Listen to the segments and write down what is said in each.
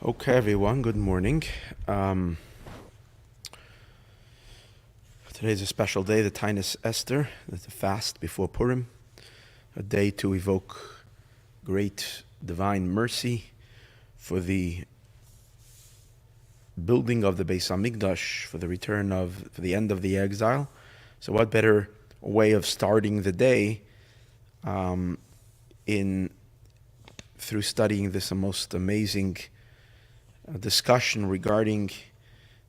Okay, everyone, good morning. Today is a special day, the Tainus Esther, the fast before Purim, a day to evoke great divine mercy for the building of the Beis Hamikdash, for the end of the exile. So what better way of starting the day through studying this most amazing discussion regarding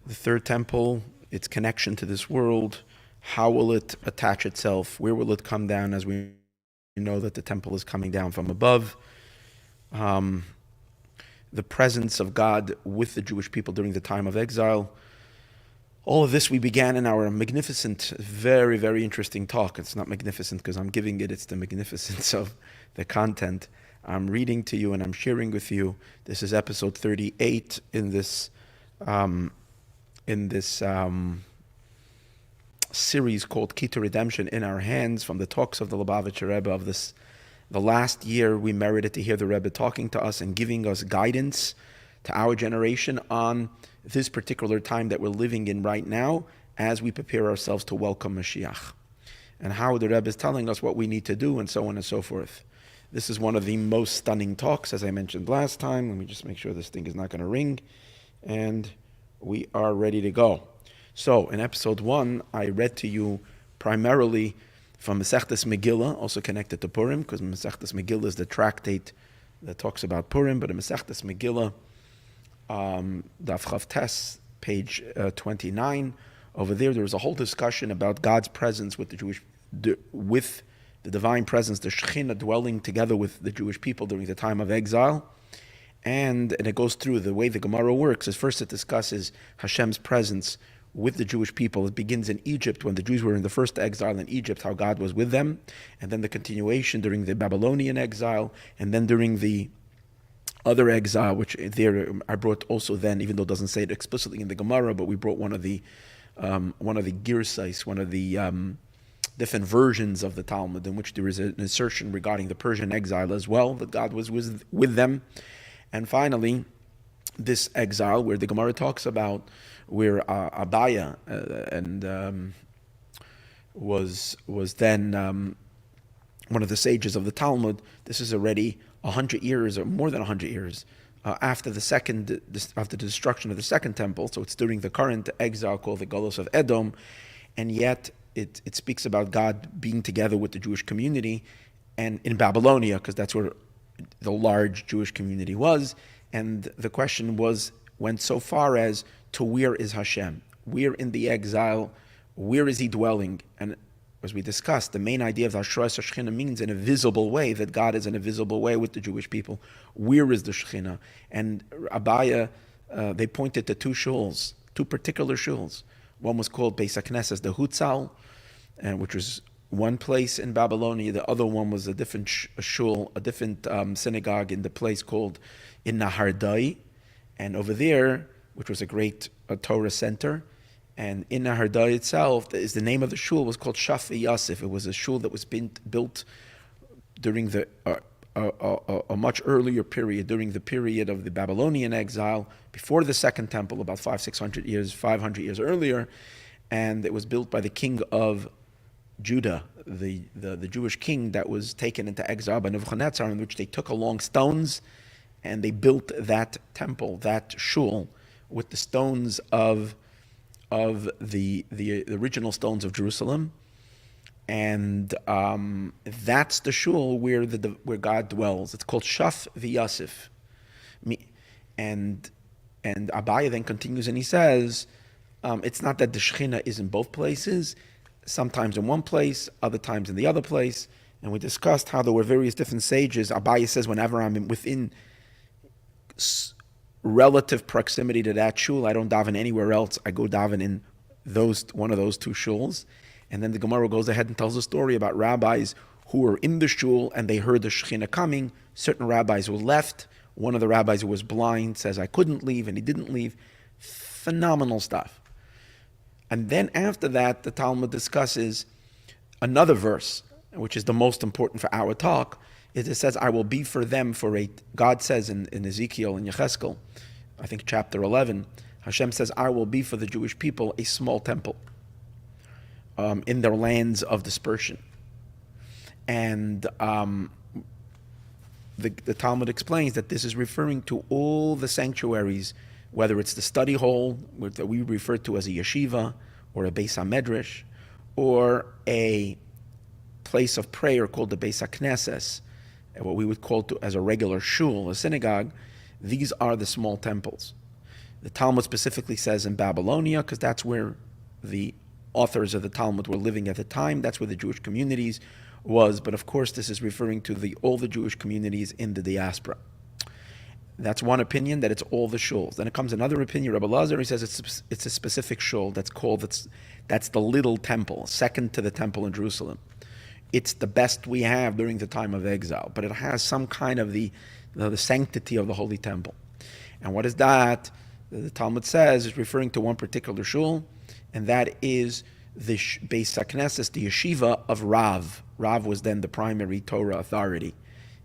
the third temple, its connection to this world, how will it attach itself, where will it come down, as we know that the temple is coming down from above, the presence of God with the Jewish people during the time of exile. All of this we began in our magnificent, very, very interesting talk. It's not magnificent because I'm giving it, it's the magnificence of the content I'm reading to you and I'm sharing with you. This is episode 38 in this series called Key to Redemption in Our Hands, from the talks of the Lubavitcher Rebbe of the last year. We merited to hear the Rebbe talking to us and giving us guidance to our generation on this particular time that we're living in right now as we prepare ourselves to welcome Moshiach, and how the Rebbe is telling us what we need to do and so on and so forth. This is one of the most stunning talks, as I mentioned last time. Let me just make sure this thing is not going to ring. And we are ready to go. So, in episode 1, I read to you primarily from Masechtas Megillah, also connected to Purim, because Masechtas Megillah is the tractate that talks about Purim. But in Masechtas Megillah, Daf Chav Tes, page 29, over there was a whole discussion about God's presence with with the divine presence, the Shekhinah dwelling together with the Jewish people during the time of exile. And it goes through the way the Gemara works. Is first it discusses Hashem's presence with the Jewish people. It begins in Egypt, when the Jews were in the first exile in Egypt, how God was with them. And then the continuation during the Babylonian exile. And then during the other exile, which there I brought also then, even though it doesn't say it explicitly in the Gemara, but we brought one of the girsais, one of the different versions of the Talmud, in which there is an assertion regarding the Persian exile as well, that God was with them. And finally, this exile, where the Gemara talks about where Abaya was then one of the sages of the Talmud. This is already 100 years, or more than 100 years, after the destruction of the second temple. So it's during the current exile called the Golos of Edom, and yet it speaks about God being together with the Jewish community, and in Babylonia, because that's where the large Jewish community was. And the question went so far as to, where is Hashem? Where in the exile, where is he dwelling? And as we discussed, the main idea of the Hashras Shekhinah means in a visible way, that God is in a visible way with the Jewish people. Where is the Shekhinah? And Abaya, they pointed to two particular shuls. One was called Beis HaKnesses, the Hutzal, which was one place in Babylonia. The other one was a different shul, a different synagogue in the place called in Nahardai. And over there, which was a great Torah center, and in Nahardai itself, is the name of the shul was called Shafi Yosef. It was a shul that was built during a much earlier period, during the period of the Babylonian exile, before the second temple, about 500 years earlier. And it was built by the king of Judah, the Jewish king that was taken into exile by Nebuchadnezzar, in which they took along stones and they built that temple, that shul, with the stones of the original stones of Jerusalem. And that's the shul where God dwells. It's called Shaf v'Yasif. And Abaya then continues and he says, it's not that the Shekhinah is in both places, sometimes in one place, other times in the other place. And we discussed how there were various different sages. Abaya says, whenever I'm within relative proximity to that shul, I don't daven anywhere else. I go daven in one of those two shuls. And then the Gemara goes ahead and tells a story about rabbis who were in the shul and they heard the Shekhinah coming. Certain rabbis were left. One of the rabbis who was blind says, I couldn't leave, and he didn't leave. Phenomenal stuff. And then after that, the Talmud discusses another verse, which is the most important for our talk. It says, I will be for them for God says in Ezekiel and Yecheskel, I think chapter 11, Hashem says, I will be for the Jewish people a small temple in their lands of dispersion. And the Talmud explains that this is referring to all the sanctuaries, whether it's the study hall, that we refer to as a yeshiva, or a Beis HaMedrash, or a place of prayer called the Beis HaKnesses, what we would call as a regular shul, a synagogue. These are the small temples. The Talmud specifically says in Babylonia, because that's where the authors of the Talmud were living at the time. That's where the Jewish communities was. But of course, this is referring to all the Jewish communities in the diaspora. That's one opinion, that it's all the shuls. Then it comes another opinion, Rabbi Lazar, he says it's a specific shul that's the little temple, second to the temple in Jerusalem. It's the best we have during the time of exile, but it has some kind of the sanctity of the holy temple. And what is that? The Talmud says is referring to one particular shul, and that is the Beis HaKnesses, the yeshiva of Rav. Rav was then the primary Torah authority.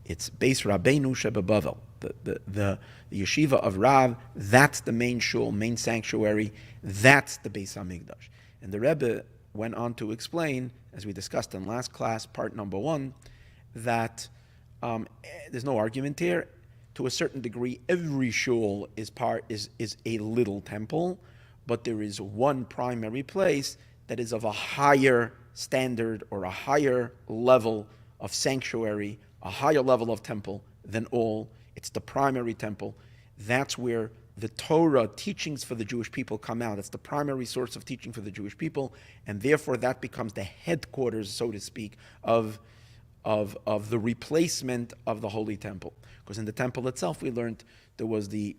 It's Beis Rabeinu Shebebavel. The yeshiva of Rav, that's the main shul, main sanctuary, that's the Beis HaMikdash. And the Rebbe went on to explain, as we discussed in last class, part number 1, that there's no argument here. To a certain degree, every shul is a little temple, but there is one primary place that is of a higher standard or a higher level of sanctuary, a higher level of temple than all. It's the primary temple. That's where the Torah teachings for the Jewish people come out. That's the primary source of teaching for the Jewish people, and therefore that becomes the headquarters, so to speak, of the replacement of the Holy Temple. Because in the temple itself, we learned there was the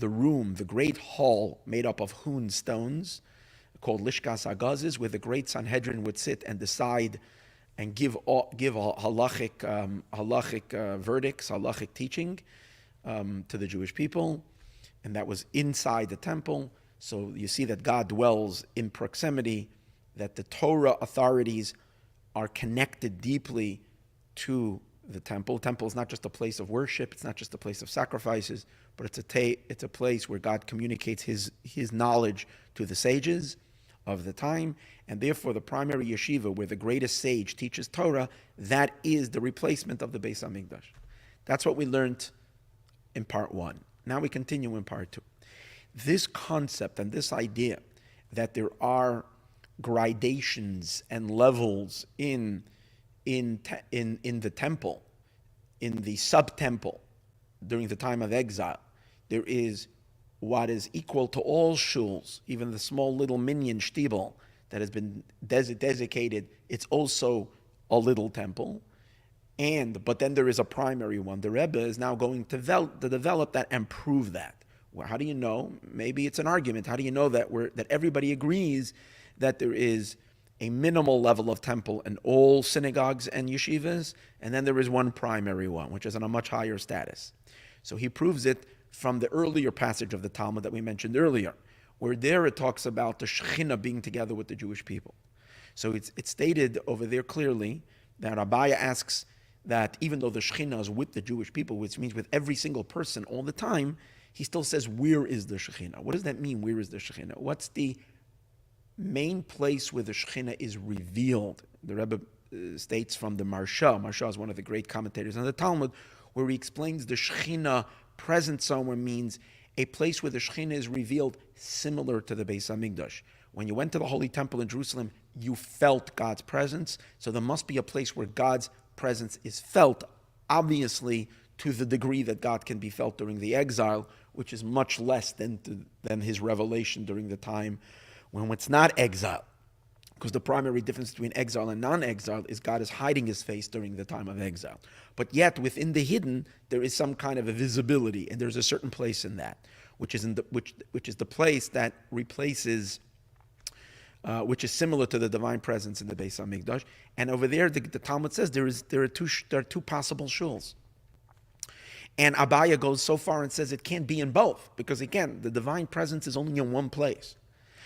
room, the great hall made up of hewn stones, called Lishkas Agazis, where the great Sanhedrin would sit and decide and give halachic verdicts, halachic teaching to the Jewish people. And that was inside the temple. So you see that God dwells in proximity, that the Torah authorities are connected deeply to the temple. The temple is not just a place of worship, it's not just a place of sacrifices, but it's a place where God communicates his knowledge to the sages of the time. And therefore the primary yeshiva, where the greatest sage teaches Torah, that is the replacement of the Beis HaMikdash. That's what we learned in part 1. Now we continue in part 2. This concept and this idea that there are gradations and levels in the temple, in the sub-temple during the time of exile, there is what is equal to all shuls, even the small little minyan shtibel that has been designated, it's also a little temple. But then there is a primary one. The Rebbe is now going to develop that and prove that. Well, how do you know? Maybe it's an argument. How do you know that everybody agrees that there is a minimal level of temple in all synagogues and yeshivas, and then there is one primary one, which is on a much higher status? So he proves it from the earlier passage of the Talmud that we mentioned earlier, where there it talks about the Shekhinah being together with the Jewish people. So it's stated over there clearly that Abaya asks that even though the Shekhinah is with the Jewish people, which means with every single person all the time, he still says, where is the Shekhinah? What does that mean, where is the Shekhinah? What's the main place where the Shekhinah is revealed? The Rebbe states from the Marsha. Marsha is one of the great commentators on the Talmud, where he explains the Shekhinah present somewhere means a place where the Shekhinah is revealed similar to the Beis HaMikdash. When you went to the Holy Temple in Jerusalem, you felt God's presence. So there must be a place where God's presence is felt, obviously, to the degree that God can be felt during the exile, which is much less than his revelation during the time when it's not exile. Because the primary difference between exile and non-exile is God is hiding his face during the time of exile. But yet, within the hidden, there is some kind of a visibility, and there's a certain place in that, which is the place that replaces, which is similar to the divine presence in the Beis HaMikdash. And over there, the Talmud says there are two possible shuls. And Abaya goes so far and says it can't be in both, because again, the divine presence is only in one place.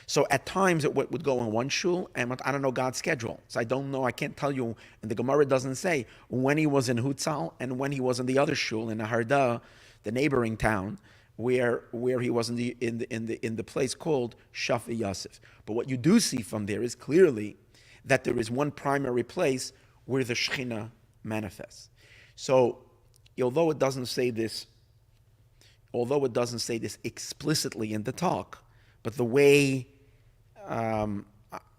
So at times it would go in one shul, and I don't know God's schedule. So I don't know, I can't tell you, and the Gemara doesn't say when he was in Hutzal and when he was in the other shul in Aharda, the neighboring town, where he was in the place called Shaf Yosef. But what you do see from there is clearly that there is one primary place where the Shekhinah manifests. So, although it doesn't say this explicitly in the talk, but the way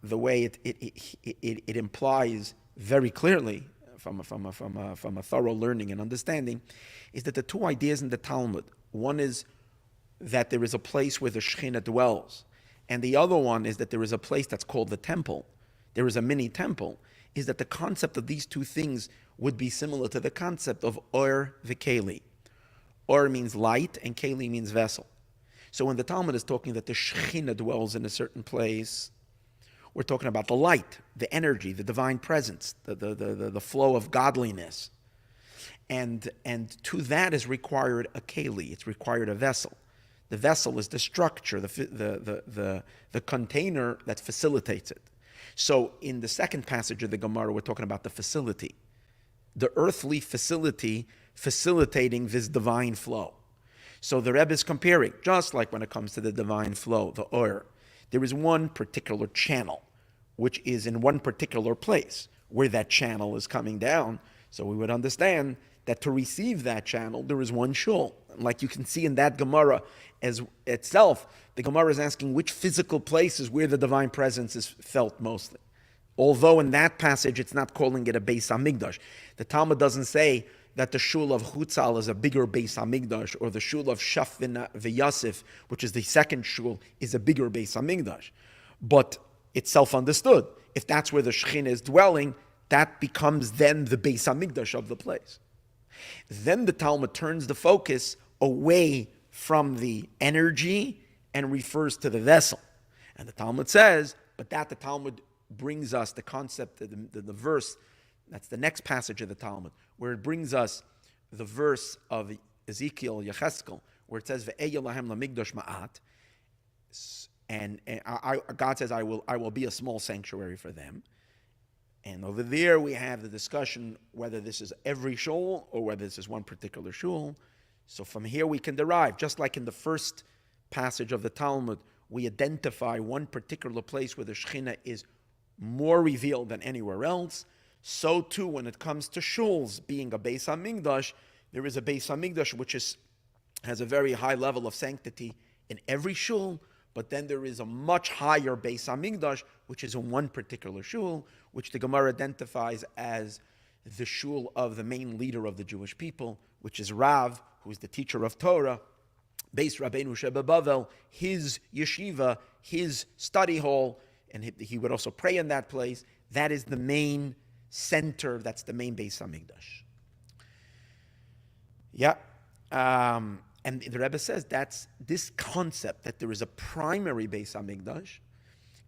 it implies very clearly from a thorough learning and understanding, is that the two ideas in the Talmud, one is that there is a place where the Shekhinah dwells, and the other one is that there is a place that's called the temple. There is a mini temple. Is that the concept of these two things would be similar to the concept of Or v'Keli. Or means light, and Keli means vessel. So when the Talmud is talking that the Shekhinah dwells in a certain place, we're talking about the light, the energy, the divine presence, the flow of godliness. And to that is required a keli, it's required a vessel. The vessel is the structure, the container that facilitates it. So in the second passage of the Gemara, we're talking about the facility, the earthly facility facilitating this divine flow. So the Rebbe is comparing, just like when it comes to the divine flow, the Or, there is one particular channel, which is in one particular place where that channel is coming down. So we would understand that to receive that channel, there is one shul. Like you can see in that Gemara as itself, the Gemara is asking which physical place is where the divine presence is felt mostly. Although in that passage, it's not calling it a Beis HaMikdash. The Talmud doesn't say that the shul of Chutzal is a bigger Beis HaMikdash, or the shul of Shaf v'Yosef, which is the second shul, is a bigger Beis HaMikdash. But it's self-understood. If that's where the Shekhinah is dwelling, that becomes then the Beis HaMikdash of the place. Then the Talmud turns the focus away from the energy and refers to the vessel. And the Talmud says, but that the Talmud brings us the concept, the verse, that's the next passage of the Talmud, where it brings us the verse of Ezekiel, Yecheskel, where it says, Ve'eya lahem lamigdash ma'at, and God says, I will be a small sanctuary for them. And over there we have the discussion whether this is every shul or whether this is one particular shul. So from here we can derive, just like in the first passage of the Talmud, we identify one particular place where the Shekhinah is more revealed than anywhere else. So too, when it comes to shuls being a Beis HaMikdash, there is a Beis HaMikdash which has a very high level of sanctity in every shul, but then there is a much higher Beis HaMikdash, which is in one particular shul, which the Gemara identifies as the shul of the main leader of the Jewish people, which is Rav, who is the teacher of Torah, Beis Rabeinu Shebebavel, his yeshiva, his study hall, and he would also pray in that place. That is the main center, that's the main Beis HaMikdash. Yeah. And the Rebbe says that's this concept that there is a primary Beis HaMikdash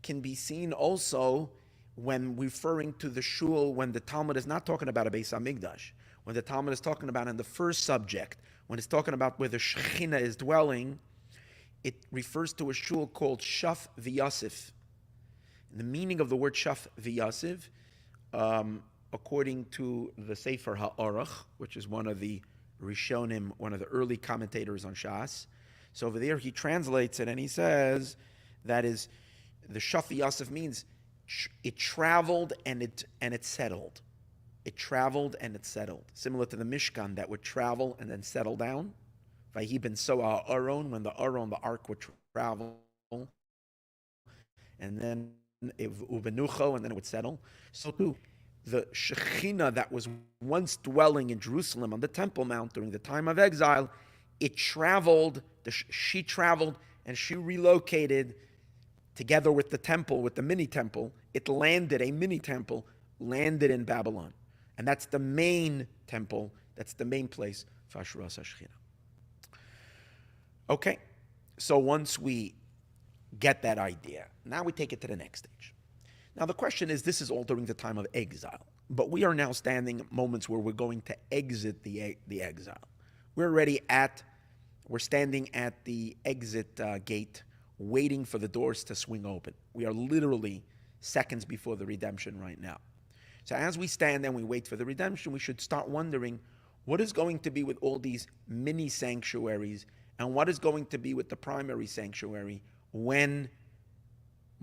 can be seen also when referring to the shul, when the Talmud is not talking about a Beis HaMikdash. When the Talmud is talking about in the first subject, when it's talking about where the Shekhinah is dwelling, it refers to a shul called Shaf v'Yosef. And the meaning of the word Shaf v'Yosef, according to the Sefer HaOrach, which is one of the Rishonim, one of the early commentators on Shas. So over there he translates it and he says that is the Shaf v'Yosef means it traveled and it settled. It traveled and it settled. Similar to the Mishkan that would travel and then settle down. Vayhi ben Soa Aron, when the Aron, the ark, would travel. And then Ubenucho, and then it would settle. So too, the Shekhinah that was once dwelling in Jerusalem on the Temple Mount during the time of exile, it traveled, she traveled and she relocated together with the temple, with the mini temple. It landed, a mini temple, landed in Babylon. And that's the main temple, that's the main place for Ashuras HaShekhinah. Okay, so once we get that idea, now we take it to the next stage. Now the question is, this is all during the time of exile, but we are now standing at moments where we're going to exit the exile. We're standing at the exit gate, waiting for the doors to swing open. We are literally seconds before the redemption right now. So as we stand and we wait for the redemption, we should start wondering what is going to be with all these mini sanctuaries and what is going to be with the primary sanctuary when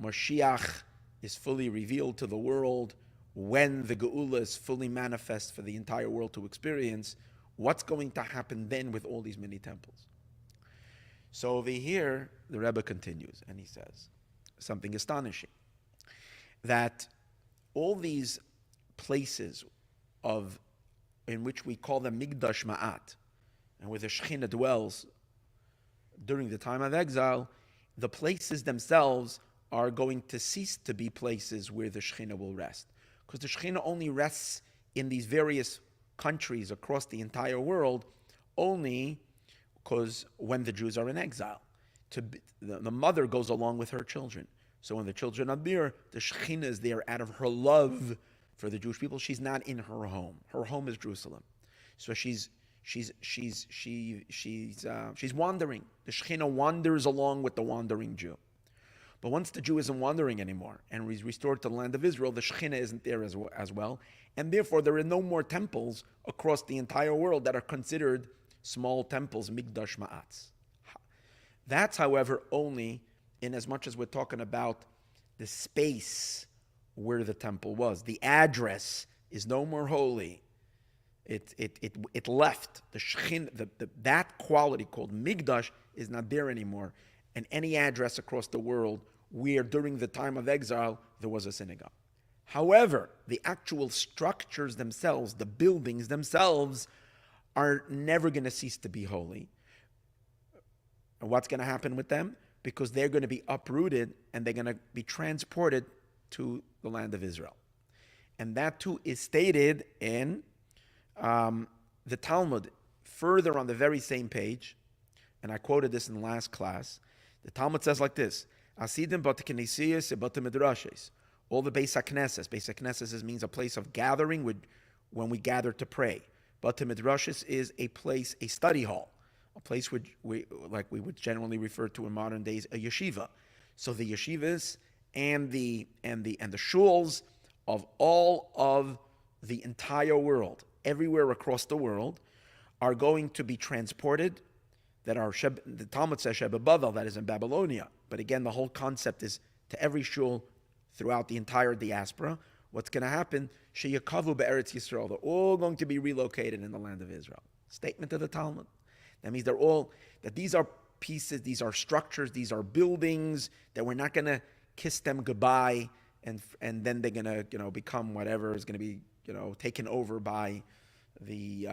Moshiach is fully revealed to the world, when the Geula is fully manifest for the entire world to experience. What's going to happen then with all these many temples? So over here, the Rebbe continues, and he says something astonishing, that all these places in which we call them Migdash Ma'at, and where the Shekhinah dwells during the time of exile, the places themselves are going to cease to be places where the Shekhinah will rest. Because the Shekhinah only rests in these various countries across the entire world only because when the Jews are in exile. The mother goes along with her children. So when the children are there, the Shekhinah is there out of her love for the Jewish people. She's not in her home. Her home is Jerusalem. So she's wandering. The Shekhinah wanders along with the wandering Jew. But once the Jew isn't wandering anymore and is restored to the land of Israel, the Shekhinah isn't there as well. And therefore, there are no more temples across the entire world that are considered small temples, Migdash Ma'atz. That's, however, only in as much as we're talking about the space where the temple was. The address is no more holy. It left. The Shekhinah, that quality called Migdash is not there anymore. And any address across the world where during the time of exile there was a synagogue. However, the actual structures themselves, the buildings themselves, are never going to cease to be holy. And what's going to happen with them? Because they're going to be uprooted and they're going to be transported to the land of Israel. And that too is stated in the Talmud, further on the very same page, and I quoted this in the last class. The Talmud says like this: Asidim bat knesiyos bat midrashes. All the Beis HaKnesses. Beis HaKnesses means a place of gathering when we gather to pray. But midrashes is a place, a study hall, a place like we would generally refer to in modern days, a yeshiva. So the yeshivas and the shuls of all of the entire world, everywhere across the world, are going to be transported. The Talmud says Sheba Bavel, that is in Babylonia. But again, the whole concept is to every shul throughout the entire diaspora. What's going to happen? Sheyakavu be'eretz Yisrael. They're all going to be relocated in the land of Israel. Statement of the Talmud. That means that these are pieces, these are structures, these are buildings that we're not going to kiss them goodbye and then they're going to become whatever is going to be taken over by the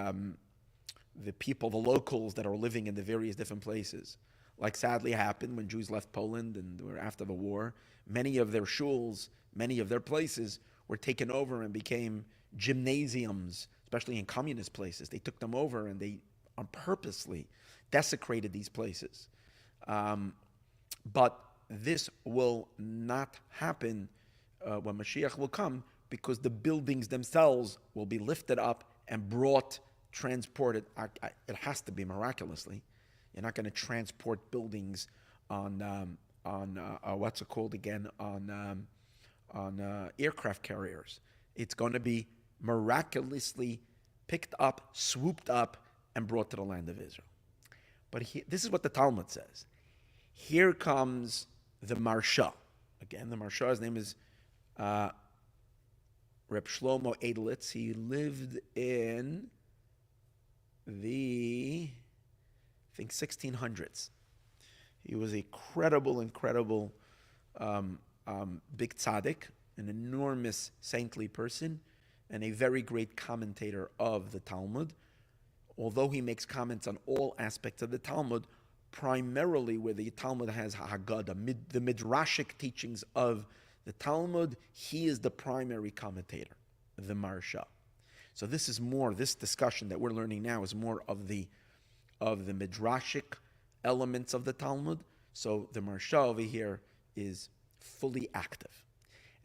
people, the locals that are living in the various different places. Like sadly happened when Jews left Poland and were after the war. Many of their shuls, many of their places were taken over and became gymnasiums, especially in communist places. They took them over and they purposely desecrated these places. But this will not happen when Mashiach will come, because the buildings themselves will be lifted up and transported. It has to be miraculously. You're not going to transport buildings on what's it called again, on aircraft carriers. It's going to be miraculously picked up, swooped up, and brought to the land of Israel. But this is what the Talmud says. Here comes the Marsha. Again, the Marsha, his name is Reb Shlomo Edelitz. He lived in the, I think, 1600s. He was a incredible big tzaddik, an enormous saintly person, and a very great commentator of the Talmud. Although he makes comments on all aspects of the Talmud, primarily where the Talmud has Haggadah, the midrashic teachings of the Talmud, he is the primary commentator, the Marsha. So this discussion that we're learning now is more of the midrashic elements of the Talmud. So the Marsha over here is fully active.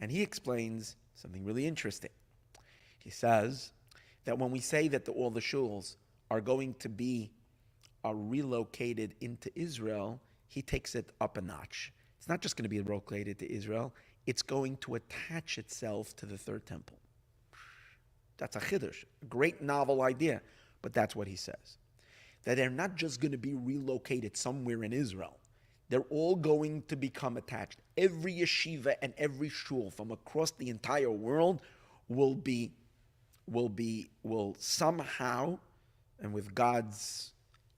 And he explains something really interesting. He says that when we say that all the shuls are going to be relocated into Israel, he takes it up a notch. It's not just going to be relocated to Israel, it's going to attach itself to the third temple. That's a chiddush, a great novel idea, but that's what he says. that they're not just going to be relocated somewhere in Israel. They're all going to become attached. Every yeshiva and every shul from across the entire world will somehow, and with God's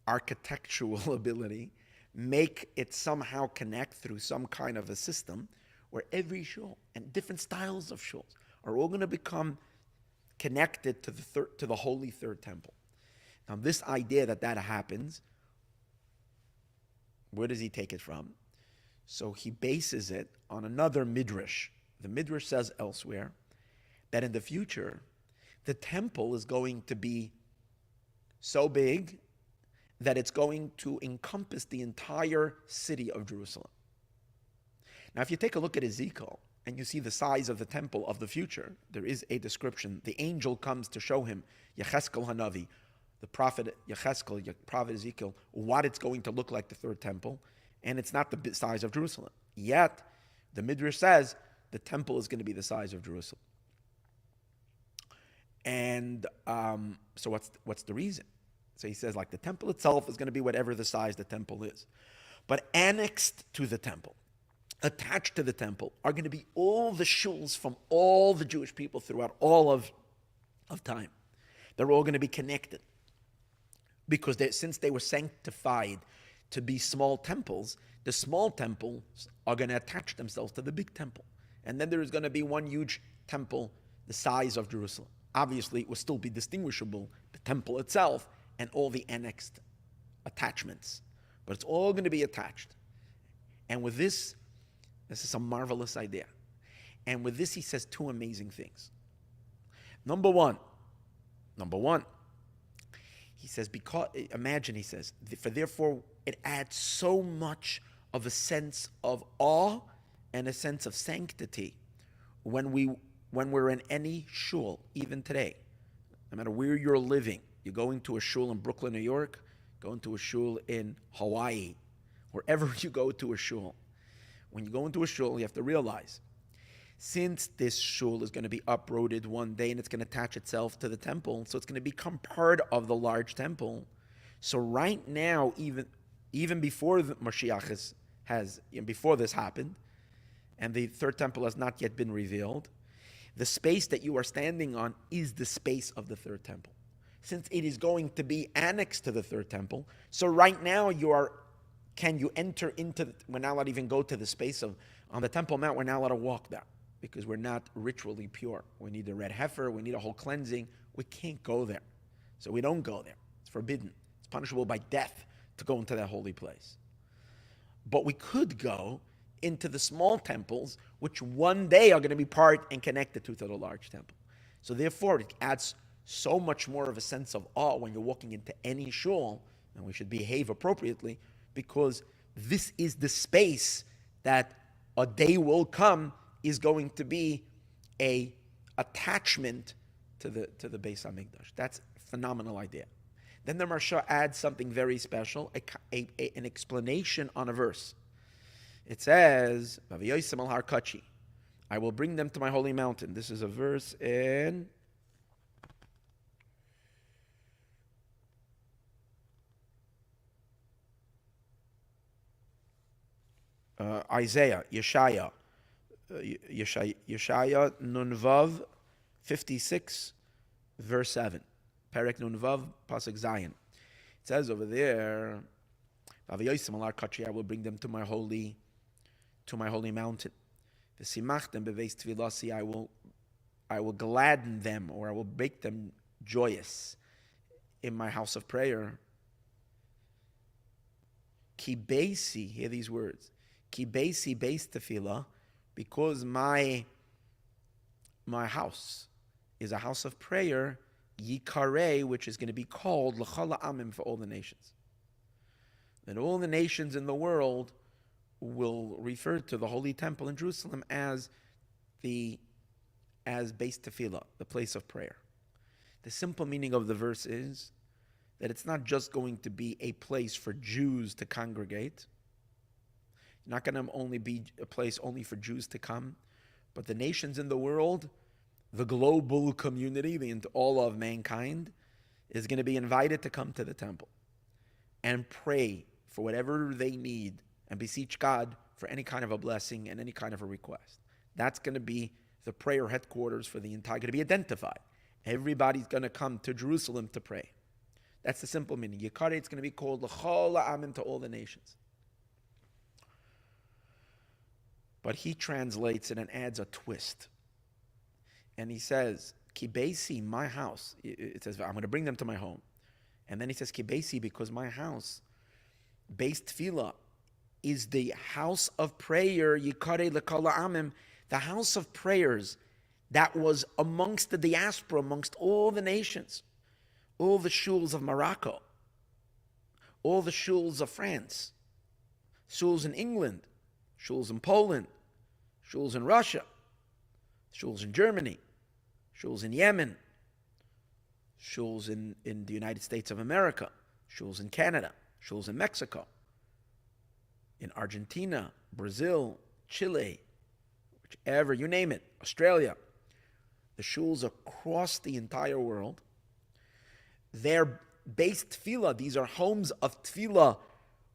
architectural ability, make it somehow connect through some kind of a system where every shul and different styles of shuls are all going to become connected to the holy third temple. Now, this idea that happens, where does he take it from? So he bases it on another midrash. The midrash says elsewhere that in the future, the temple is going to be so big that it's going to encompass the entire city of Jerusalem. Now, if you take a look at Ezekiel and you see the size of the temple of the future, there is a description. The angel comes to show him, Yecheskel Hanavi, the prophet Yecheskel, prophet Ezekiel, what it's going to look like, the third temple, and it's not the size of Jerusalem. Yet, the Midrash says the temple is going to be the size of Jerusalem. And so what's the reason? So he says, like, the temple itself is going to be whatever the size the temple is. But annexed to the temple, attached to the temple, are going to be all the shuls from all the Jewish people throughout all of time. They're all going to be connected. Because since they were sanctified to be small temples, the small temples are going to attach themselves to the big temple. And then there is going to be one huge temple the size of Jerusalem. Obviously, it will still be distinguishable, the temple itself and all the annexed attachments. But it's all going to be attached. And with this is a marvelous idea. And with this, he says two amazing things. Number one, he says, he says, for therefore it adds so much of a sense of awe and a sense of sanctity when we're in any shul, even today. No matter where you're living, you're going to a shul in Brooklyn, New York, going to a shul in Hawaii, wherever you go to a shul. When you go into a shul, you have to realize, since this shul is going to be uprooted one day and it's going to attach itself to the temple, so it's going to become part of the large temple. So right now, even before the Moshiachs before this happened, and the third temple has not yet been revealed, the space that you are standing on is the space of the third temple. Since it is going to be annexed to the third temple, so right now can you enter into, we're not allowed to even go to the space on the Temple Mount, we're not allowed to walk there because we're not ritually pure. We need a red heifer, we need a whole cleansing. We can't go there. So we don't go there. It's forbidden. It's punishable by death to go into that holy place. But we could go into the small temples, which one day are going to be part and connected to the large temple. So therefore, it adds so much more of a sense of awe when you're walking into any shul, and we should behave appropriately, because this is the space that a day will come is going to be a attachment to the Beis Hamikdash. That's a phenomenal idea. Then the Maharsha adds something very special, an explanation on a verse. It says, I will bring them to my holy mountain. This is a verse in Isaiah, Yeshaya Nunvav 56, verse 7. Perek Nunvav, Pasuk Zayin. It says over there, I will bring them to my holy mountain. I will gladden them, or I will make them joyous in my house of prayer. Ki beisi, hear these words. Ki beisi beis tefillah, because my house is a house of prayer, yikareh, which is going to be called l'chol ha'amim, for all the nations. And all the nations in the world will refer to the holy temple in Jerusalem as beis tefillah, the place of prayer. The simple meaning of the verse is that it's not just going to be a place for Jews to congregate. It's not going to only be a place only for Jews to come, but the nations in the world, the global community, all of mankind, is going to be invited to come to the temple. and pray for whatever they need and beseech God for any kind of a blessing and any kind of a request. That's going to be the prayer headquarters for the entire, going to be identified. Everybody's going to come to Jerusalem to pray. That's the simple meaning. Yikare, it's going to be called L'chol Ha'amim, to all the nations. But he translates it and adds a twist. And he says, Ki Beisi, my house. It says, I'm going to bring them to my home. And then he says, Ki Beisi, because my house, Beis Tefillah, is the house of prayer, Yikare L'kol Ha'amim, the house of prayers that was amongst the diaspora, amongst all the nations, all the shuls of Morocco, all the shuls of France, shuls in England, shuls in Poland, shuls in Russia, shuls in Germany, shuls in Yemen, shuls in the United States of America, shuls in Canada, shuls in Mexico, in Argentina, Brazil, Chile, whichever, you name it, Australia. The shuls across the entire world. They're based tefillah. These are homes of tefillah,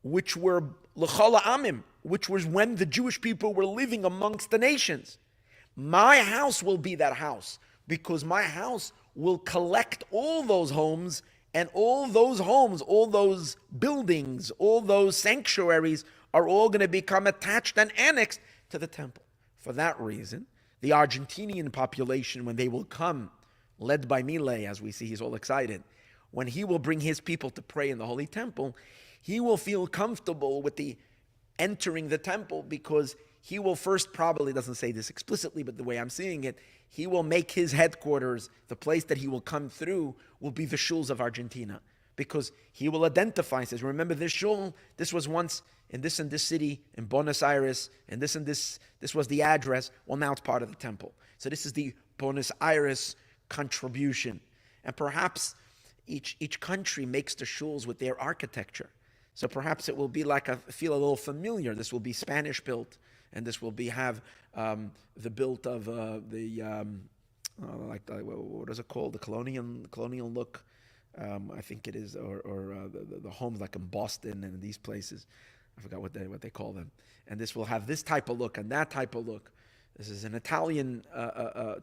which were l'chol ha'amim, which was when the Jewish people were living amongst the nations. My house will be that house, because my house will collect all those homes, and all those homes, all those buildings, all those sanctuaries are all going to become attached and annexed to the temple. For that reason, the Argentinian population, when they will come, led by Milei, as we see, he's all excited, when he will bring his people to pray in the Holy Temple, he will feel comfortable with the entering the temple, because he will first, probably doesn't say this explicitly, but the way I'm seeing it, he will make his headquarters, the place that he will come through, will be the shuls of Argentina. Because he will identify, says, remember this shul, this was once in this and this city, in Buenos Aires, and this was the address. Well, now it's part of the temple. So this is the Buenos Aires contribution. And perhaps each country makes the shuls with their architecture. So perhaps it will be feel a little familiar. This will be Spanish built, and this will have the built of what is it called? The colonial look. I think it is, or the homes like in Boston and in these places. I forgot what they call them. And this will have this type of look and that type of look. This is an Italian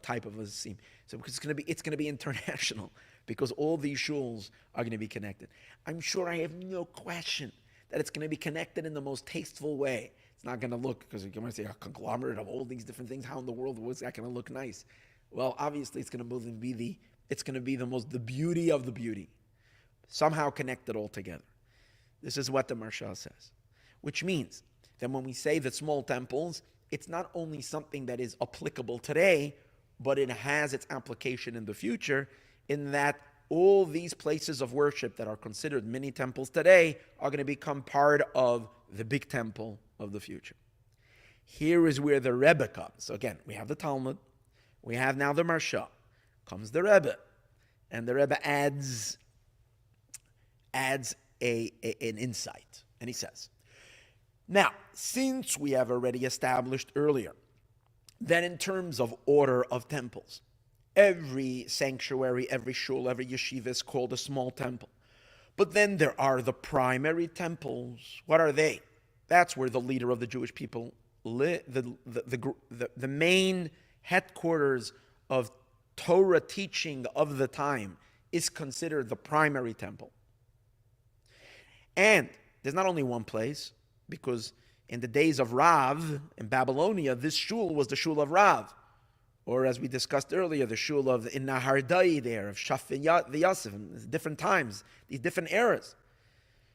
type of a scene. So because it's going to be international, because all these shuls are going to be connected. I'm sure, I have no question that it's going to be connected in the most tasteful way. It's not going to look, because you're going to say a conglomerate of all these different things. How in the world was that going to look nice? Well, obviously it's going to be the beauty of the beauty, somehow connected all together. This is what the Maharsha says, which means that when we say that small temples, it's not only something that is applicable today, but it has its application in the future, in that all these places of worship that are considered mini temples today are going to become part of the big temple of the future. Here is where the Rebbe comes. So again, we have the Talmud, we have now the Maharsha, comes the Rebbe, and the Rebbe adds an insight, and he says, now, since we have already established earlier that in terms of order of temples, every sanctuary, every shul, every yeshiva is called a small temple. But then there are the primary temples. What are they? That's where the leader of the Jewish people live. The main headquarters of Torah teaching of the time is considered the primary temple. And there's not only one place, because in the days of Rav in Babylonia, this shul was the shul of Rav. Or as we discussed earlier, the shul of in Nahardai there, of Shaf Yosef, in different times, these different eras.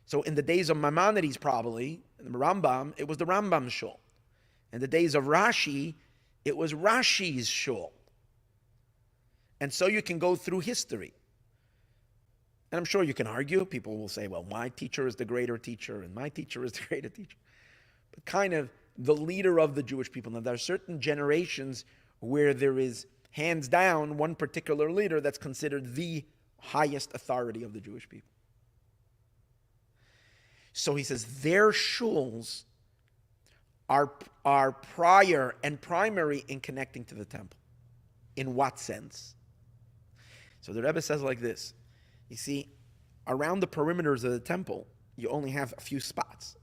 So in the days of Maimonides, probably, in the Rambam, it was the Rambam shul. In the days of Rashi, it was Rashi's shul. And so you can go through history. And I'm sure you can argue. People will say, well, my teacher is the greater teacher, and my teacher is the greater teacher. But kind of the leader of the Jewish people. Now, there are certain generations where there is, hands down, one particular leader that's considered the highest authority of the Jewish people. So he says their shuls are prior and primary in connecting to the temple. In what sense? So the Rebbe says like this. You see, around the perimeters of the temple, you only have a few spots.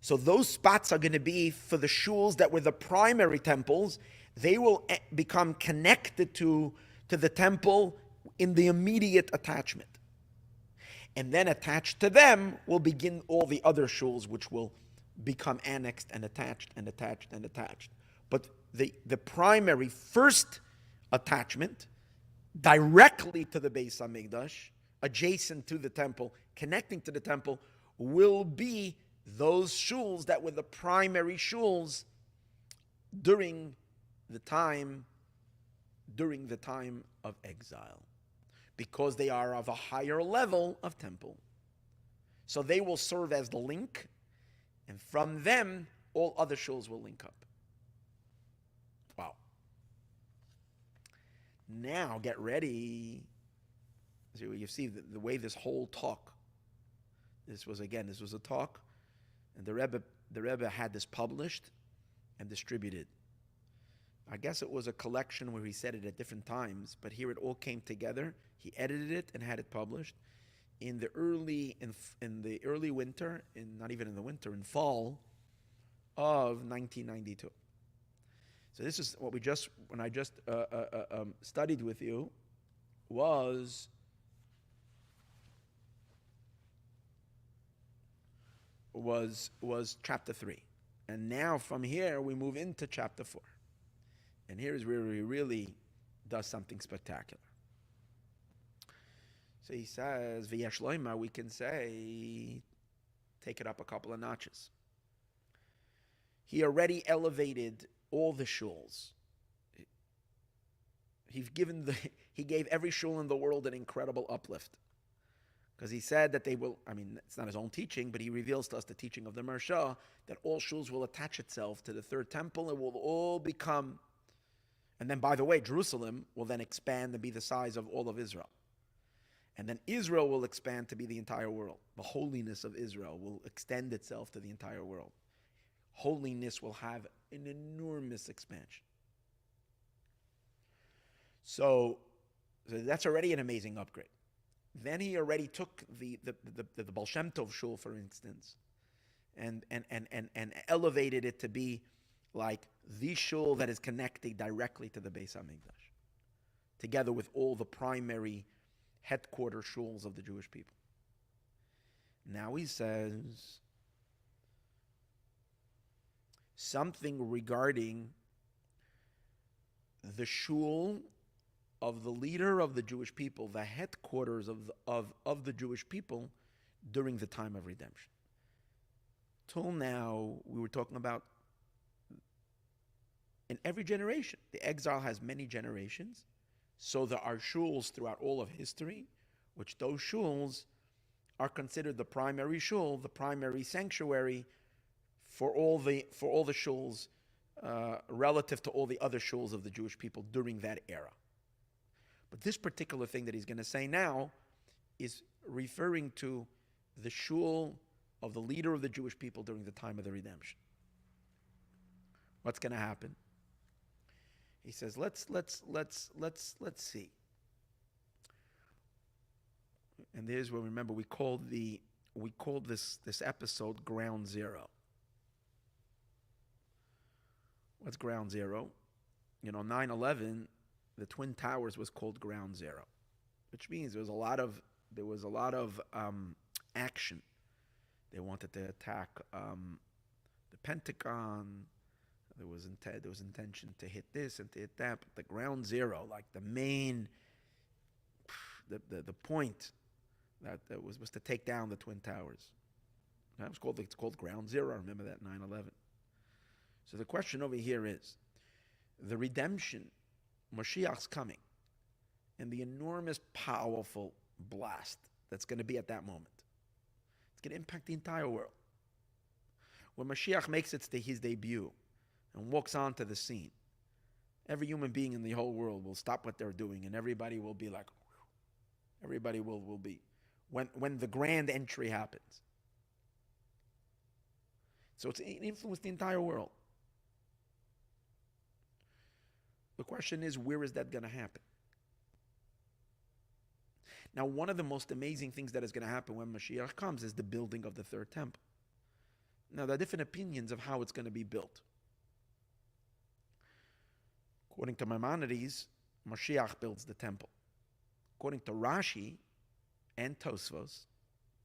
So those spots are going to be for the shuls that were the primary temples. They will become connected to the temple in the immediate attachment. And then attached to them will begin all the other shuls, which will become annexed and attached and attached and attached. But the primary first attachment directly to the Beis Hamikdash, adjacent to the temple, connecting to the temple, will be those shuls that were the primary shuls during the time of exile, because they are of a higher level of temple. So they will serve as the link, and from them all other shuls will link up. Wow. Now get ready. So you see the way this whole talk, this was a talk, and the Rebbe had this published and distributed. I guess it was a collection where he said it at different times, but here it all came together. He edited it and had it published in the early winter, not even in the winter, in fall of 1992. So this is what when I just studied with you, was chapter 3. And now from here we move into chapter 4. And here is where he really does something spectacular. So he says, V'yesh loymar, we can say, take it up a couple of notches. He already elevated all the shuls. He gave every shul in the world an incredible uplift. Because he said that they will, it's not his own teaching, but he reveals to us the teaching of the Mersha, that all shuls will attach itself to the third temple and will all become, and then by the way, Jerusalem will then expand and be the size of all of Israel. And then Israel will expand to be the entire world. The holiness of Israel will extend itself to the entire world. Holiness will have an enormous expansion. So that's already an amazing upgrade. Then he already took the Baal Shem Tov shul, for instance, and elevated it to be like the shul that is connected directly to the Beis Hamikdash, together with all the primary headquarter shuls of the Jewish people. Now he says something regarding the shul of the leader of the Jewish people, the headquarters of the Jewish people during the time of redemption. Till now, we were talking about in every generation. The exile has many generations, so there are shuls throughout all of history, which those shuls are considered the primary shul, the primary sanctuary for all the shuls relative to all the other shuls of the Jewish people during that era. But this particular thing that he's going to say now is referring to the shul of the leader of the Jewish people during the time of the redemption. What's going to happen? He says, let's see. And there's where, remember, we called this episode Ground Zero. What's Ground Zero? 9/11. The Twin Towers was called Ground Zero, which means there was a lot of action. They wanted to attack the Pentagon. There was intention to hit this and to hit that. But the Ground Zero, like the main, the point that was to take down the Twin Towers. It's called Ground Zero. I remember that 9/11. So the question over here is the redemption. Moshiach's coming, and the enormous, powerful blast that's going to be at that moment. It's going to impact the entire world. When Moshiach makes his debut and walks onto the scene, every human being in the whole world will stop what they're doing, and everybody will be like, everybody will be, when the grand entry happens. So it's influenced the entire world. The question is, where is that going to happen? Now, one of the most amazing things that is going to happen when Mashiach comes is the building of the third temple. Now, there are different opinions of how it's going to be built. According to Maimonides, Moshiach builds the temple. According to Rashi and Tosfos,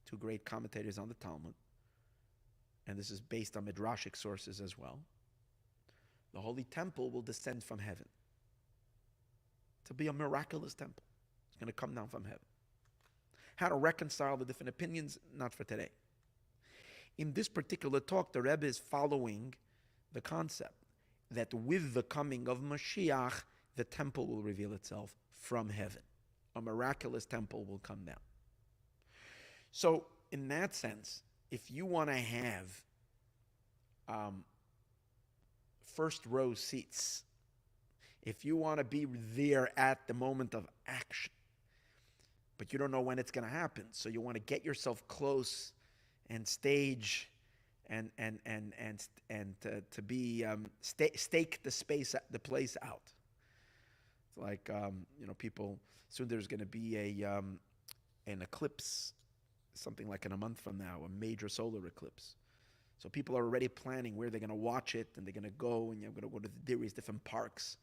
two great commentators on the Talmud, and this is based on midrashic sources as well, the holy temple will descend from heaven to be a miraculous temple. It's going to come down from heaven. How to reconcile the different opinions, not for today. In this particular talk, the Rebbe is following the concept that with the coming of Mashiach, the temple will reveal itself from heaven. A miraculous temple will come down. So, in that sense, if you want to have first row seats, if you want to be there at the moment of action, but you don't know when it's going to happen, so you want to get yourself close and stage and to be stake the place out. It's like people. Soon there's going to be an eclipse, something like in a month from now, a major solar eclipse. So people are already planning where they're going to watch it, and they're going to go, and you're going to go to the various different parks.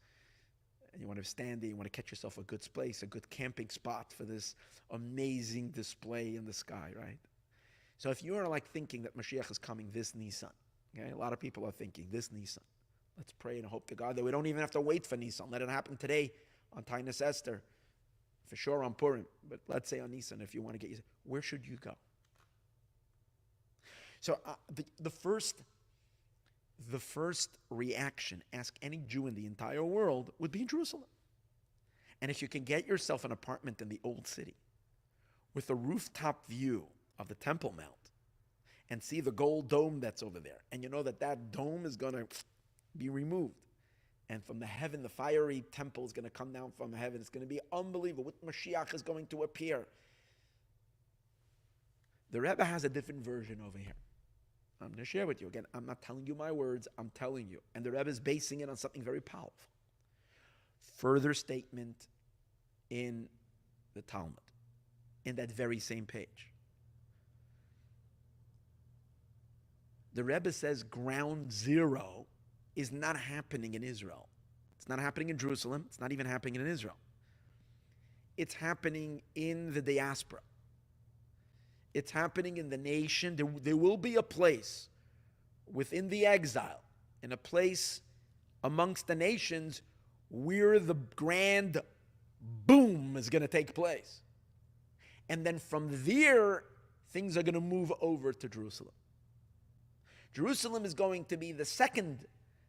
And you want to stand there, you want to catch yourself a good place, a good camping spot for this amazing display in the sky, right? So if you are like thinking that Mashiach is coming this Nisan, okay, a lot of people are thinking this Nisan. Let's pray and hope to God that we don't even have to wait for Nisan. Let it happen today on Tainus Esther, for sure on Purim, but let's say on Nisan if you want to get where should you go? So the first reaction, ask any Jew in the entire world, would be in Jerusalem. And if you can get yourself an apartment in the old city with a rooftop view of the Temple Mount and see the gold dome that's over there, and you know that dome is going to be removed, and from the heaven, the fiery temple is going to come down from heaven. It's going to be unbelievable. What Mashiach is going to appear. The Rebbe has a different version over here. I'm going to share with you. Again, I'm not telling you my words, I'm telling you. And the Rebbe is basing it on something very powerful. Further statement in the Talmud, in that very same page. The Rebbe says ground zero is not happening in Israel. It's not happening in Jerusalem. It's not even happening in Israel. It's happening in the diaspora. It's happening in the nation. There will be a place within the exile, in a place amongst the nations where the grand boom is going to take place. And then from there, things are going to move over to Jerusalem. Jerusalem is going to be the second,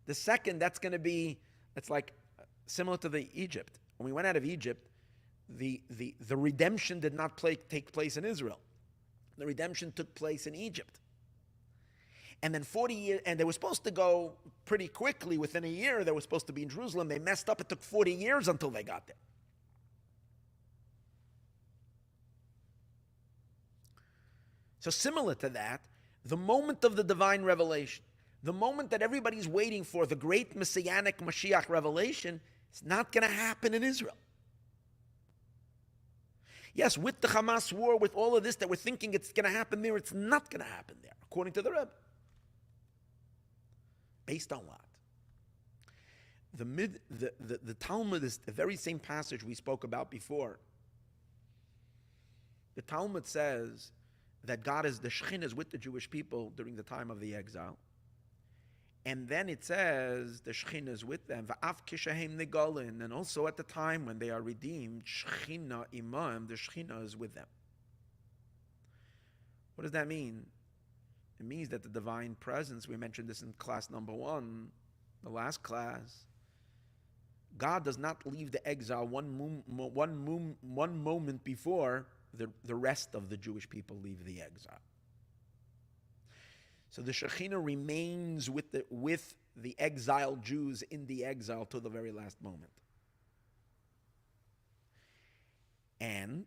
that's going to be, it's like similar to the Egypt. When we went out of Egypt, the redemption did not take place in Israel. The redemption took place in Egypt. And then 40 years, and they were supposed to go pretty quickly. Within a year, they were supposed to be in Jerusalem. They messed up. It took 40 years until they got there. So similar to that, the moment of the divine revelation, the moment that everybody's waiting for, the great messianic Mashiach revelation, it's not going to happen in Israel. Yes, with the Hamas war, with all of this that we're thinking it's going to happen there, it's not going to happen there, according to the Rebbe. Based on what? The Talmud is the very same passage we spoke about before. The Talmud says that God is, the Shekhinah is with the Jewish people during the time of the exile. And then it says the Shekhinah is with them, V'af kishahem negalin, and also at the time when they are redeemed, Shekhinah imam, the Shekhinah is with them. What does that mean? It means that the divine presence, we mentioned this in class number 1, the last class, God does not leave the exile one moment before the rest of the Jewish people leave the exile. So the Shekhinah remains with the exiled Jews in the exile till the very last moment. And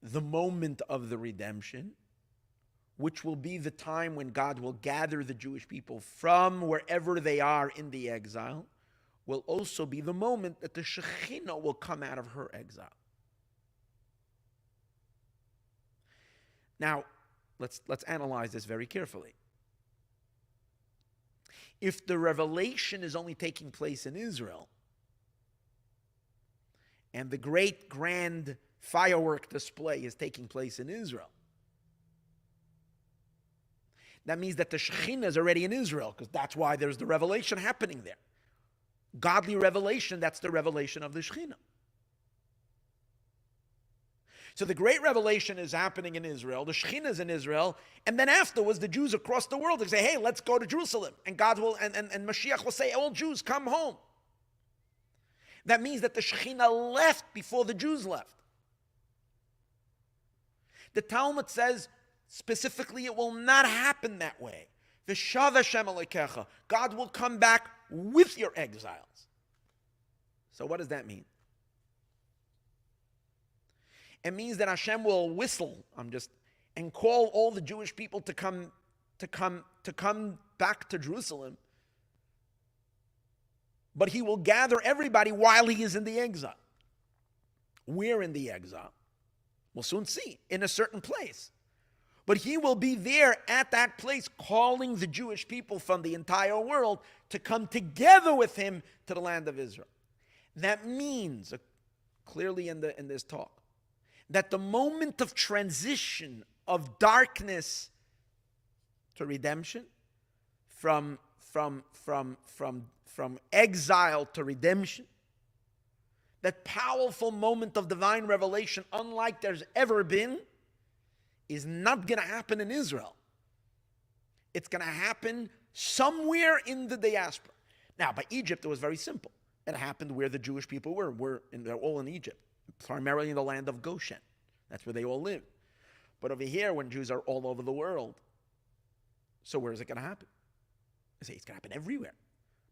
the moment of the redemption, which will be the time when God will gather the Jewish people from wherever they are in the exile, will also be the moment that the Shekhinah will come out of her exile. Now, let's analyze this very carefully. If the revelation is only taking place in Israel, and the great grand firework display is taking place in Israel, that means that the Shekhinah is already in Israel, because that's why there's the revelation happening there. Godly revelation, that's the revelation of the Shekhinah. So the great revelation is happening in Israel, the Shekhinah is in Israel, and then afterwards the Jews across the world, they say, hey, let's go to Jerusalem. And God will, and Mashiach will say, all Jews, come home. That means that the Shekhinah left before the Jews left. The Talmud says, specifically, it will not happen that way. V'shav Hashem alekecha. God will come back with your exiles. So what does that mean? It means that Hashem will whistle, and call all the Jewish people to come back to Jerusalem. But he will gather everybody while he is in the exile. We're in the exile. We'll soon see, in a certain place. But he will be there at that place, calling the Jewish people from the entire world to come together with him to the land of Israel. That means, clearly in this talk, that the moment of transition of darkness to redemption, from exile to redemption, that powerful moment of divine revelation, unlike there's ever been, is not going to happen in Israel. It's going to happen somewhere in the diaspora. Now, by Egypt, it was very simple. It happened where the Jewish people were. They're all in Egypt, primarily in the land of Goshen. That's where they all live. But over here, when Jews are all over the world, so where is it going to happen? I say it's going to happen everywhere.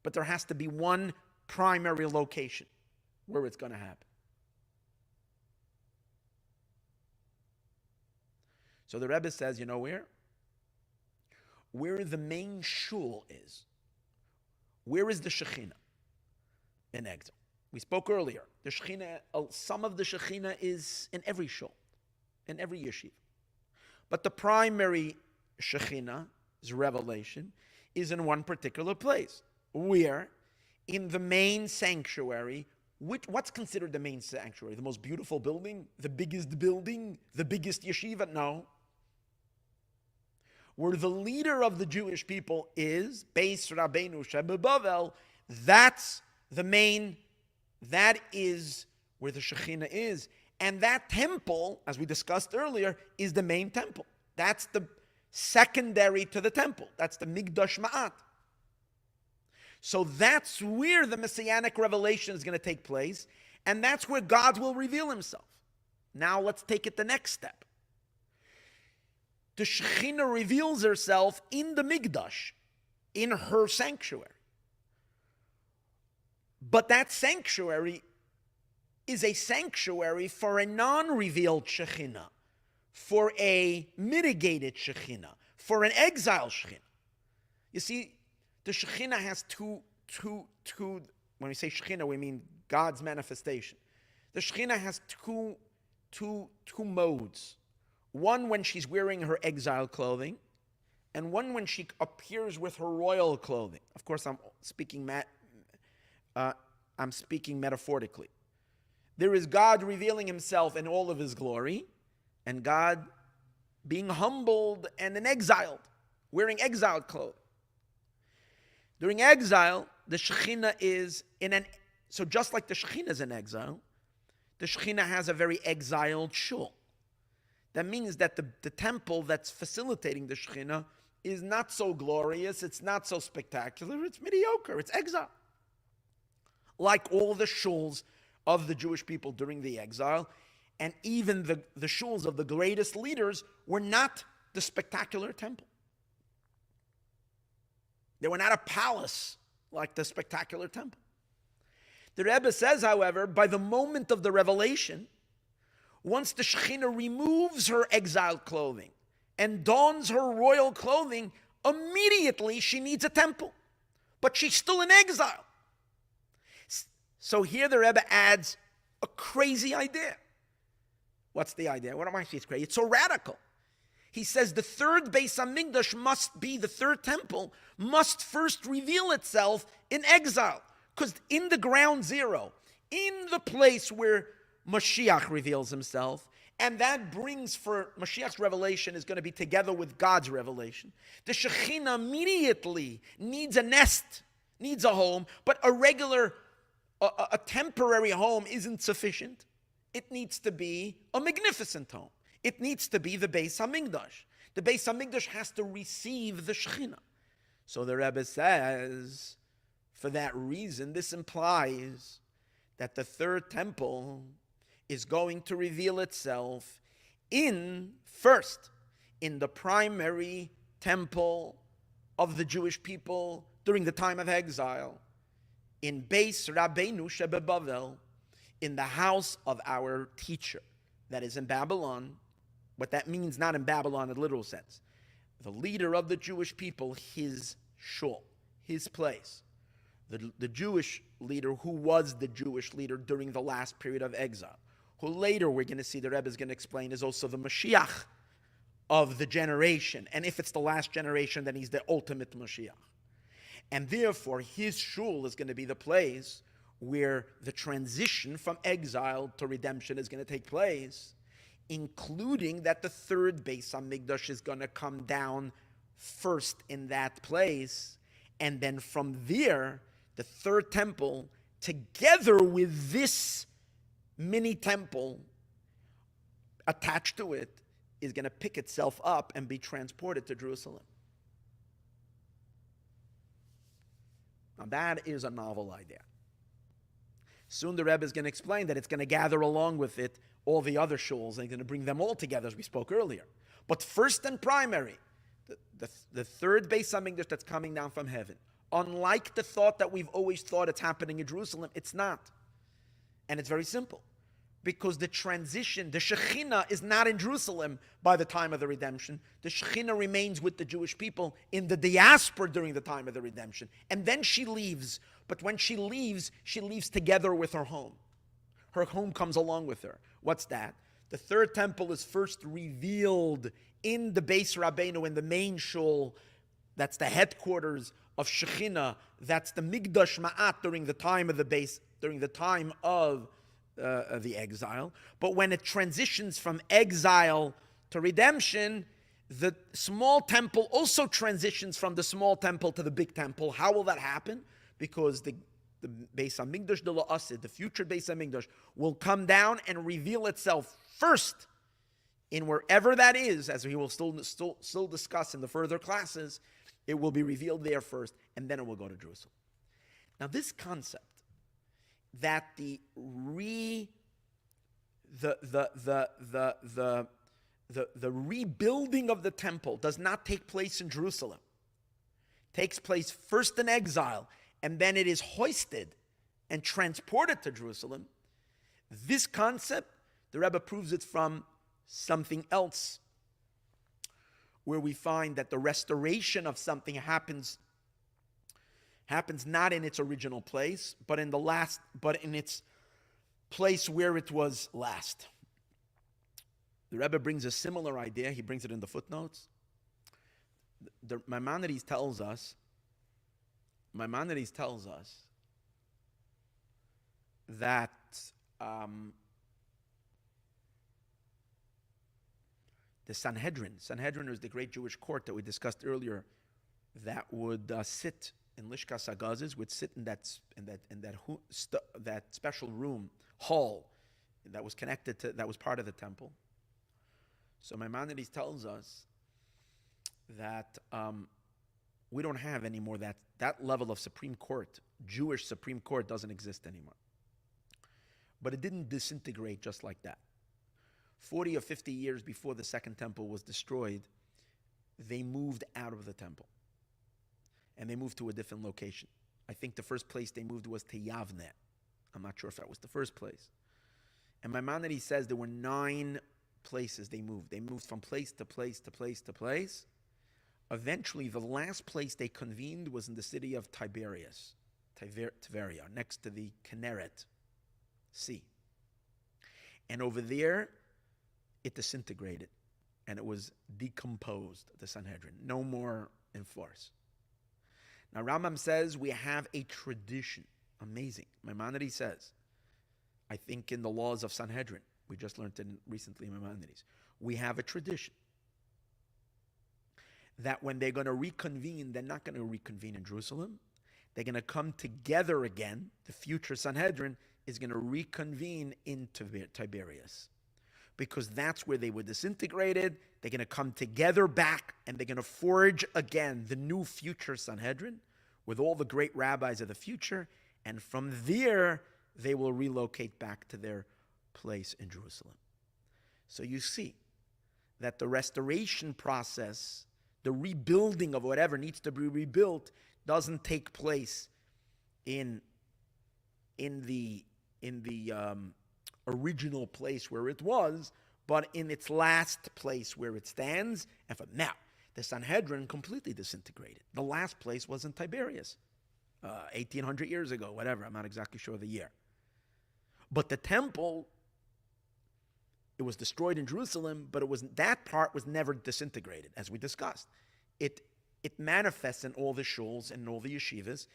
But there has to be one primary location where it's going to happen. So the Rebbe says, you know where? Where the main shul is. Where is the Shekhinah? In exile. We spoke earlier. The Shekhinah, some of the Shekhinah is in every shul, in every yeshiva. But the primary Shekhinah's revelation is in one particular place. Where? In the main sanctuary. What's considered the main sanctuary? The most beautiful building? The biggest yeshiva? No. Where the leader of the Jewish people is, Beis Rabeinu Shebebavel, that's the main, that is where the Shekhinah is. And that temple, as we discussed earlier, is the main temple. That's the secondary to the temple. That's the Migdash Ma'at. So that's where the Messianic revelation is going to take place, and that's where God will reveal himself. Now let's take it the next step. The Shekhinah reveals herself in the Migdash, in her sanctuary. But that sanctuary is a sanctuary for a non-revealed Shekhinah, for a mitigated Shekhinah, for an exile Shekhinah. You see, the Shekhinah has two, when we say Shekhinah, we mean God's manifestation. The Shekhinah has two modes. One when she's wearing her exile clothing, and one when she appears with her royal clothing. Of course, I'm speaking metaphorically. There is God revealing himself in all of his glory, and God being humbled and exiled, wearing exiled clothes. During exile, the Shekhinah is so just like the Shekhinah is in exile, the Shekhinah has a very exiled shul. That means that the temple that's facilitating the Shekhinah is not so glorious, it's not so spectacular, it's mediocre, it's exile. Like all the shuls of the Jewish people during the exile, and even the shuls of the greatest leaders were not the spectacular temple. They were not a palace like the spectacular temple. The Rebbe says, however, by the moment of the revelation, once the Shekhinah removes her exiled clothing and dons her royal clothing, immediately she needs a temple. But she's still in exile. So here the Rebbe adds a crazy idea. What's the idea? What am I saying? It's crazy. It's so radical. He says the third Beis Hamikdash must be, the third temple, must first reveal itself in exile. Because in the ground zero, in the place where Moshiach reveals himself, and that brings for Moshiach's revelation is going to be together with God's revelation. The Shekhinah immediately needs a nest, needs a home, but a regular, a temporary home isn't sufficient. It needs to be a magnificent home. It needs to be the Beis Hamikdash. The Beis Hamikdash has to receive the Shekhinah. So the Rebbe says, for that reason, this implies that the third temple is going to reveal itself first in the primary temple of the Jewish people during the time of exile, in Beis Rabeinu shebebavel, in the house of our teacher, that is in Babylon. What that means, not in Babylon in a literal sense. The leader of the Jewish people, his shul, his place. The Jewish leader who was the Jewish leader during the last period of exile, who later we're going to see, the Rebbe is going to explain, is also the Moshiach of the generation. And if it's the last generation, then he's the ultimate Moshiach. And therefore, his shul is going to be the place where the transition from exile to redemption is going to take place, including that the third Beis Hamikdash is going to come down first in that place. And then from there, the third temple, together with this mini temple attached to it, is going to pick itself up and be transported to Jerusalem. Now that is a novel idea. Soon the Rebbe is going to explain that it's going to gather along with it all the other shuls, and he's going to bring them all together, as we spoke earlier. But first and primary, the third Beis Hamikdash that's coming down from heaven, unlike the thought that we've always thought it's happening in Jerusalem, it's not. And it's very simple. Because the transition, the Shekhinah is not in Jerusalem by the time of the redemption. The Shekhinah remains with the Jewish people in the diaspora during the time of the redemption. And then she leaves. But when she leaves together with her home. Her home comes along with her. What's that? The third temple is first revealed in the Beis Rabeinu, in the main shul. That's the headquarters of Shekhinah. That's the Migdash Ma'at during the time of the Beis, during the time of the exile. But when it transitions from exile to redemption, the small temple also transitions from the small temple to the big temple. How will that happen? Because the Beis Hamikdash de La'asid, the future Beis Hamikdash, will come down and reveal itself first in wherever that is, as we will still discuss in the further classes. It will be revealed there first, and then it will go to Jerusalem. Now, this concept that the rebuilding of the temple does not take place in Jerusalem. It takes place first in exile, and then it is hoisted and transported to Jerusalem. This concept, the Rebbe proves it from something else, where we find that the restoration of something happens not in its original place, but in its place where it was last. The Rebbe brings a similar idea. He brings it in the footnotes. Maimonides tells us that the Sanhedrin is the great Jewish court that we discussed earlier, that would sit in Lishkas Hagazis, would sit in that special room, hall, that was connected to, that was part of the temple. So Maimonides tells us that we don't have anymore that level of Supreme Court. Jewish Supreme Court doesn't exist anymore. But it didn't disintegrate just like that. 40 or 50 years before the second temple was destroyed, they moved out of the temple. And they moved to a different location. I think the first place they moved was to Yavne. I'm not sure if that was the first place. And Maimonides says there were 9 places they moved. They moved from place to place to place to place. Eventually, the last place they convened was in the city of Tiberias, Tiberia, next to the Kinneret Sea. And over there, it disintegrated. and it was decomposed, the Sanhedrin. No more in force. Now Rambam says we have a tradition. Amazing. Maimonides says, I think in the laws of Sanhedrin, we just learned it recently in Maimonides, we have a tradition that when they're going to reconvene, they're not going to reconvene in Jerusalem. They're going to come together again. The future Sanhedrin is going to reconvene in Tiberias, because that's where they were disintegrated. They're going to come together back, and they're going to forge again the new future Sanhedrin with all the great rabbis of the future. And from there, they will relocate back to their place in Jerusalem. So you see that the restoration process, the rebuilding of whatever needs to be rebuilt, doesn't take place in the original place where it was, but in its last place where it stands. And from now, the Sanhedrin completely disintegrated. The last place was in Tiberias, 1800 years ago, whatever. I'm not exactly sure of the year. But the temple, it was destroyed in Jerusalem, but that part was never disintegrated, as we discussed. It manifests in all the shuls and all the yeshivas,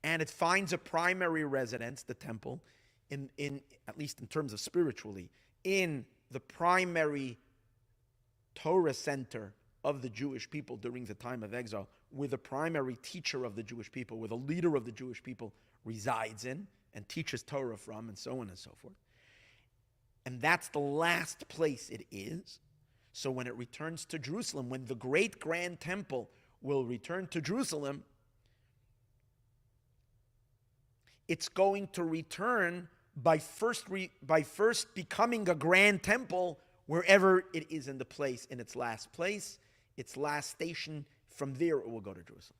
and it finds a primary residence, the temple, in at least in terms of spiritually, in the primary Torah center of the Jewish people during the time of exile, where the primary teacher of the Jewish people, where the leader of the Jewish people resides in and teaches Torah from, and so on and so forth. And that's the last place it is. So when it returns to Jerusalem, when the great grand temple will return to Jerusalem, it's going to return by first becoming a grand temple wherever it is in the place, in its last place, its last station. From there, it will go to Jerusalem.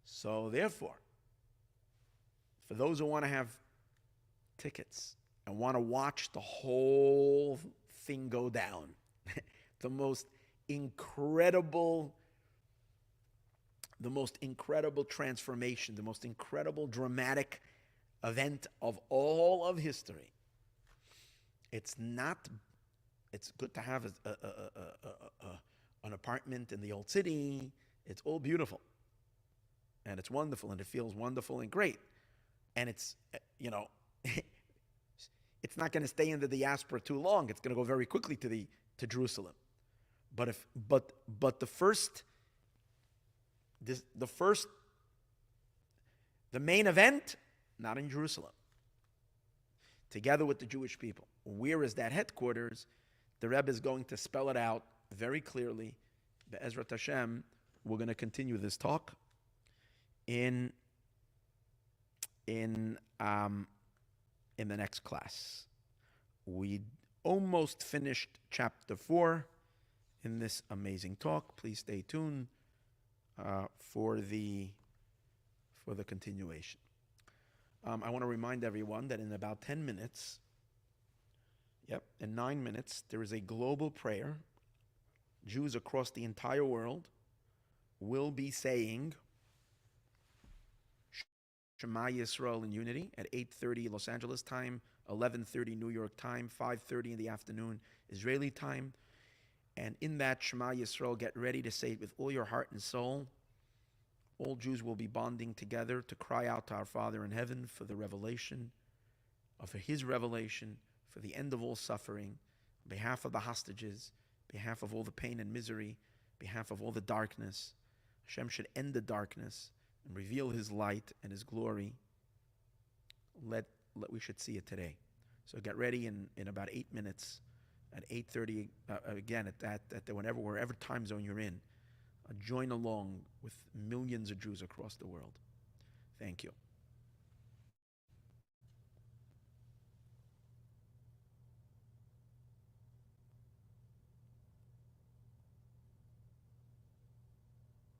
So therefore, for those who want to have tickets and want to watch the whole thing go down, the most incredible transformation, the most incredible dramatic event of all of history. It's good to have an apartment in the old city. It's all beautiful. And it's wonderful, and it feels wonderful and great. And it's, it's not going to stay in the diaspora too long. It's going to go very quickly to Jerusalem. The main event, not in Jerusalem, together with the Jewish people. Where is that headquarters? The Rebbe is going to spell it out very clearly. Be'ezrat Hashem, we're going to continue this talk in the next class. We almost finished chapter 4 in this amazing talk. Please stay tuned for the continuation. I want to remind everyone that in about 10 minutes, in 9 minutes, there is a global prayer. Jews across the entire world will be saying Shema Yisrael in unity at 8:30 Los Angeles time, 11:30 New York time, 5:30 in the afternoon Israeli time. And in that Shema Yisrael, get ready to say it with all your heart and soul. All Jews will be bonding together to cry out to our Father in heaven for the revelation, for His revelation, for the end of all suffering, on behalf of the hostages, on behalf of all the pain and misery, on behalf of all the darkness. Hashem should end the darkness and reveal His light and His glory. We should see it today. So get ready in about 8 minutes at 8:30, again, at wherever time zone you're in. Join along with millions of Jews across the world. Thank you.